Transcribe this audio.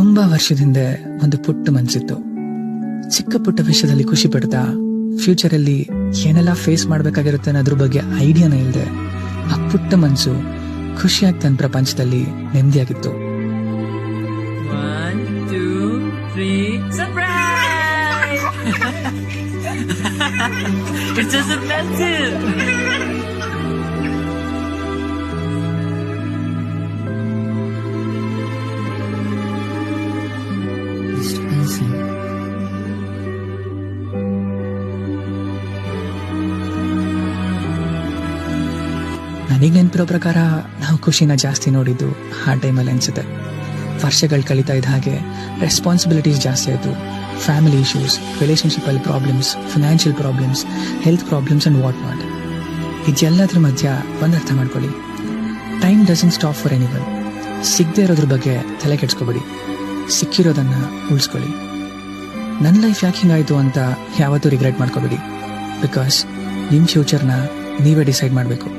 ತುಂಬಾ ವರ್ಷದ ಹಿಂದೆ ಒಂದು ಪುಟ್ಟ ಮನ್ಸಿತ್ತು. ಚಿಕ್ಕ ಪುಟ್ಟ ವಿಷಯದಲ್ಲಿ ಖುಷಿ ಪಡ್ತಾ ಫ್ಯೂಚರ್ ಅಲ್ಲಿ ಏನೆಲ್ಲ ಫೇಸ್ ಮಾಡ್ಬೇಕಾಗಿರುತ್ತೆ ಅನ್ನೋದ್ರ ಬಗ್ಗೆ ಐಡಿಯಾನೇ ಇಲ್ಲದೆ ಆ ಪುಟ್ಟ ಮನ್ಸು ಖುಷಿಯಾಗಿ ತನ್ನ ಪ್ರಪಂಚದಲ್ಲಿ ನೆಮ್ಮದಿಯಾಗಿತ್ತು. 1, 2, 3, surprise! It's just a pencil! Just pencil. ನನಗೆ ನೆನಪಿರೋ ಪ್ರಕಾರ ನಾವು ಖುಷಿನ ಜಾಸ್ತಿ ನೋಡಿದ್ದು ಆ ಟೈಮಲ್ಲಿ ಅನ್ಸುತ್ತೆ. ವರ್ಷಗಳು ಕಳೀತಾ ಇದ್ದ ಹಾಗೆ ರೆಸ್ಪಾನ್ಸಿಬಿಲಿಟೀಸ್ ಜಾಸ್ತಿ ಆಯಿತು. ಫ್ಯಾಮಿಲಿ ಇಶ್ಯೂಸ್, ರಿಲೇಷನ್ಶಿಪ್ಪಲ್ಲಿ problems, financial problems, health problems and what not. ಇದೆಲ್ಲದ್ರ ಮಧ್ಯ ಒಂದು ಅರ್ಥ ಮಾಡ್ಕೊಳ್ಳಿ, time doesn't stop for anyone. ಸಿಗದೆ ಇರೋದ್ರ ಬಗ್ಗೆ ತಲೆ ಕೆಡ್ಸ್ಕೊಬೇಡಿ, ಸಿಕ್ಕಿರೋದನ್ನ ಉಳಿಸ್ಕೊಳ್ಳಿ. ನನ್ನ ಲೈಫ್ ಯಾಕೆ ಹಿಂಗಾಯಿತು ಅಂತ ಯಾವತ್ತೂ ರಿಗ್ರೆಟ್ ಮಾಡ್ಕೋಬೇಡಿ. ಬಿಕಾಸ್ ನಿಮ್ಮ ಫ್ಯೂಚರ್ನ ನೀವೇ ಡಿಸೈಡ್ ಮಾಡಬೇಕು.